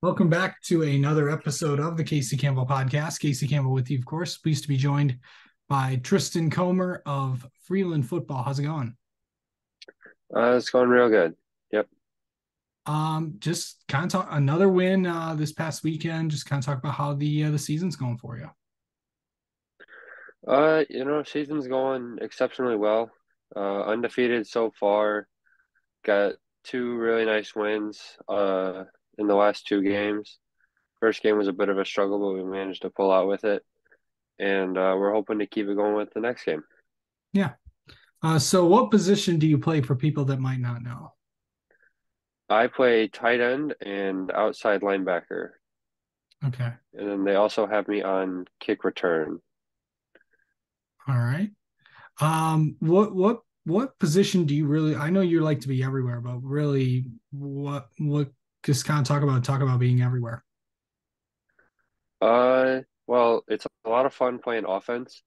Welcome back to another episode of the Casey Campbell podcast. Casey Campbell with you, of course. Pleased to be joined by Tristan Comer of Freeland Football. How's it going? It's going real good. Yep. Just kind of talk another win this past weekend. Just kind of talk about how the season's going for you. Season's going exceptionally well. Undefeated so far. Got two really nice wins in the last two games. First game was a bit of a struggle, but we managed to pull out with it. And we're hoping to keep it going with the next game. Yeah. So what position do you play for people that might not know? I play tight end and outside linebacker. Okay. And then they also have me on kick return. All right. What position do you really? I know you like to be everywhere, but really, what? Just kind of talk about being everywhere. Well, it's a lot of fun playing offense,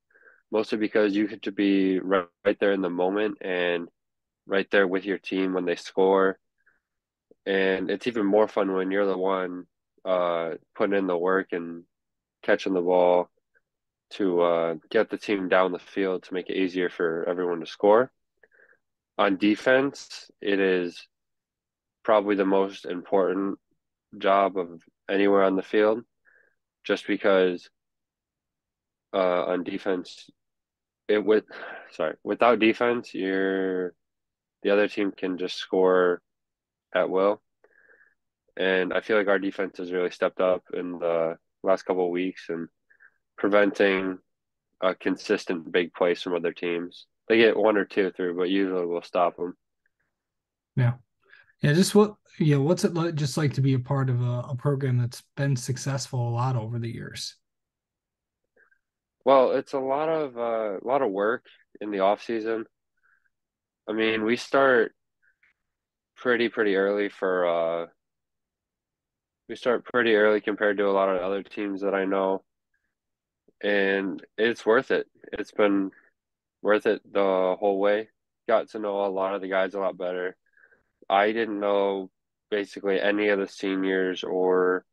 mostly because you get to be right there in the moment and right there with your team when they score. And it's even more fun when you're the one putting in the work and catching the ball to get the team down the field to make it easier for everyone to score. On defense, it is probably the most important job of anywhere on the field, just because on defense, it with sorry, without defense, the other team can just score at will. And I feel like our defense has really stepped up in the last couple of weeks and preventing a consistent big plays from other teams. They get one or two through, but usually we'll stop them. Yeah. Yeah, just what's it like just like to be a part of a program that's been successful a lot over the years? Well, it's a lot of work in the off season. I mean, we start pretty early for we start pretty early compared to a lot of other teams that I know, and it's worth it. It's been worth it the whole way. Got to know a lot of the guys a lot better. I didn't know basically any of the seniors or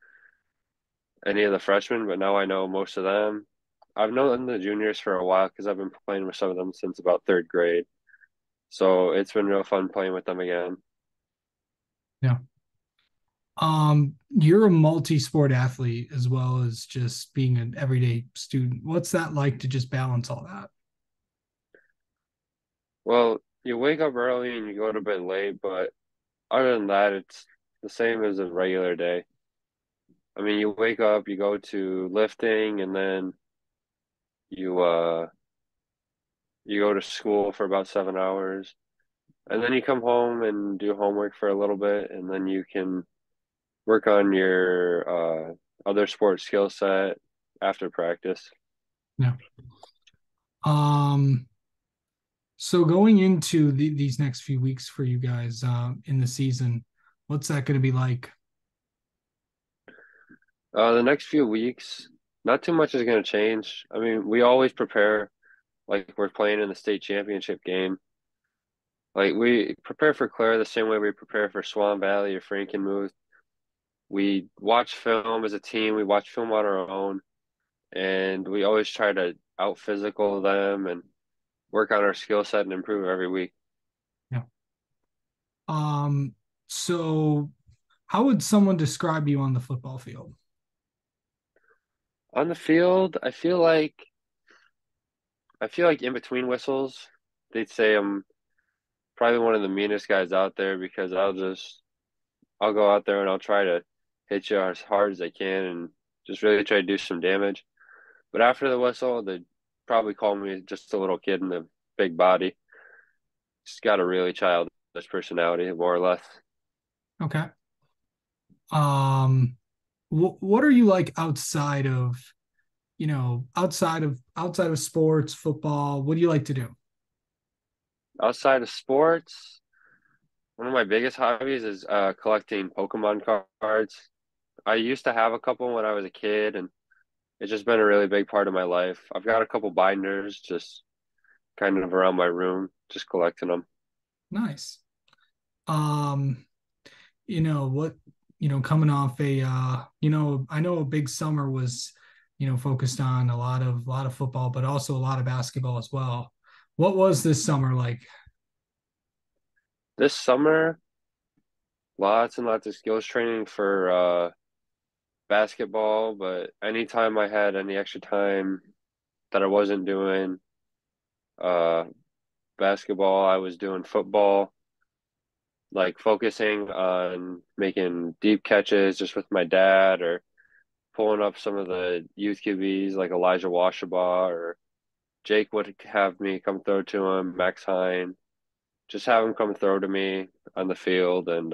any of the freshmen, but now I know most of them. I've known the juniors for a while because I've been playing with some of them since about third grade. So it's been real fun playing with them again. Yeah. You're a multi-sport athlete as well as just being an everyday student. What's that like to just balance all that? Well, you wake up early and you go to bed late, but other than that, it's the same as a regular day. I mean, you wake up, you go to lifting, and then you you go to school for about 7 hours, and then you come home and do homework for a little bit, and then you can work on your other sports skill set after practice. Yeah. Um, so going into these next few weeks for you guys in the season, what's that going to be like? The next few weeks, not too much is going to change. I mean, we always prepare like we're playing in the state championship game. Like we prepare for Clare the same way we prepare for Swan Valley or Frankenmuth. We watch film as a team. We watch film on our own, and we always try to out physical them and work on our skill set and improve every week. Yeah. Um, so how would someone describe you on the football field? On the field, I feel like in between whistles, they'd say I'm probably one of the meanest guys out there because I'll go out there and I'll try to hit you as hard as I can and just really try to do some damage. But after the whistle, they'd probably call me just a little kid in a big body. Just got a really childish personality, more or less. Okay. Um, what are you like outside of sports, football? What do you like to do? Outside of sports, one of my biggest hobbies is collecting Pokemon cards. I used to have a couple when I was a kid, and it's just been a really big part of my life. I've got a couple binders just kind of around my room, just collecting them. Nice. Um, you know what coming off I know a big summer was, focused on a lot of football, but also a lot of basketball as well. What was this summer like? This summer, lots and lots of skills training for basketball, but anytime I had any extra time that I wasn't doing uh basketball, I was doing football, like focusing on making deep catches just with my dad or pulling up some of the youth QBs like Elijah Washabaugh or Jake would have me come throw to him, Max Hine, just have him come throw to me on the field, and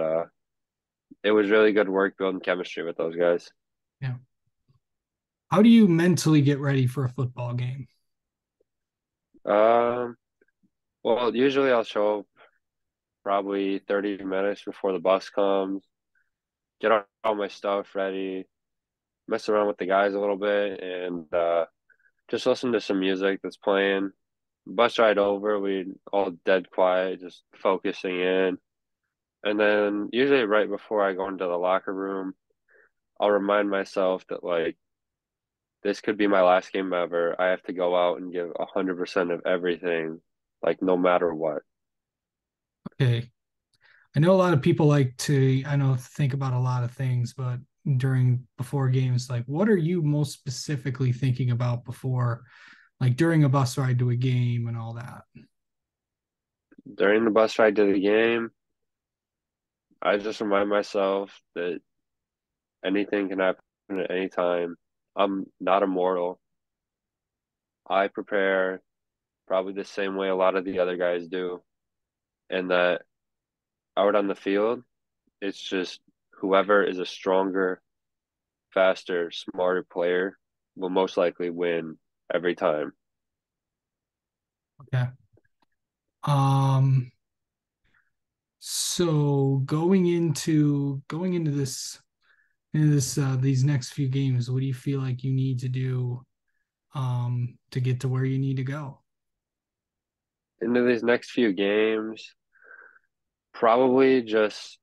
it was really good work building chemistry with those guys. Yeah. How do you mentally get ready for a football game? Um, well, usually I'll show up probably 30 minutes before the bus comes, get all my stuff ready, mess around with the guys a little bit, and just listen to some music that's playing. Bus ride over, we all dead quiet, just focusing in. And then usually right before I go into the locker room, I'll remind myself that like this could be my last game ever. I have to go out and give 100% of everything, like no matter what. Okay. I know a lot of people like to, I know, think about a lot of things, but before games, like what are you most specifically thinking about before, like during a bus ride to a game and all that? During the bus ride to the game, I just remind myself that anything can happen at any time. I'm not immortal. I prepare probably the same way a lot of the other guys do, and that out on the field, it's just whoever is a stronger, faster, smarter player will most likely win every time. Okay. Um, so going into this these next few games, what do you feel like you need to do to get to where you need to go? Into these next few games, probably just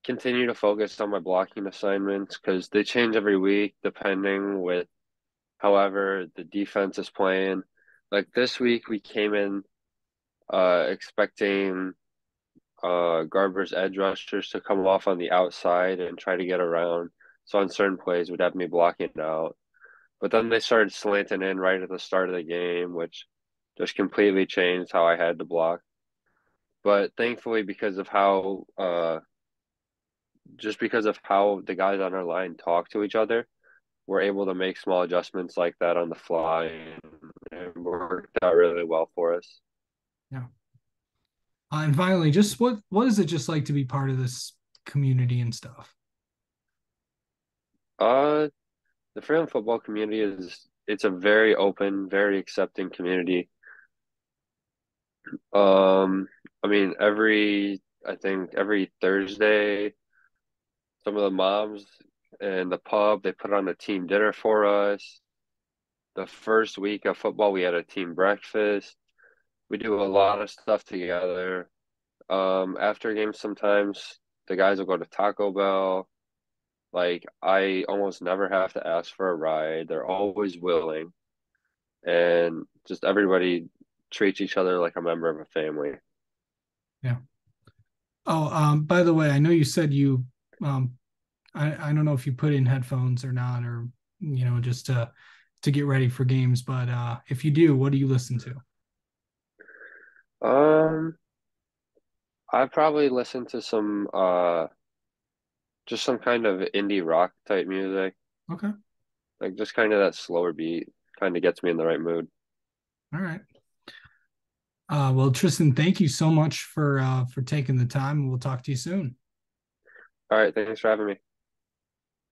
continue to focus on my blocking assignments because they change every week depending with however the defense is playing. Like this week, we came in expecting Garber's edge rushers to come off on the outside and try to get around. So on certain plays, would have me blocking out. But then they started slanting in right at the start of the game, which just completely changed how I had to block. But thankfully, just because of how the guys on our line talk to each other, we're able to make small adjustments like that on the fly, and it worked out really well for us. Yeah. And finally, just what is it just like to be part of this community and stuff? Uh, the Freeland football community it's a very open, very accepting community. I mean, I think every Thursday, some of the moms in the pub, they put on a team dinner for us. The first week of football, we had a team breakfast. We do a lot of stuff together. After games, sometimes the guys will go to Taco Bell. Like, I almost never have to ask for a ride. They're always willing, and just everybody treats each other like a member of a family. Yeah. Oh, by the way, I know you said um I don't know if you put in headphones or not, or just to get ready for games, but if you do, what do you listen to? Um, I probably listen to some just some kind of indie rock type music, Okay. like just kind of that slower beat, kind of gets me in the right mood. All right. Well, Tristan, thank you so much for taking the time. We'll talk to you soon. All right, thanks for having me.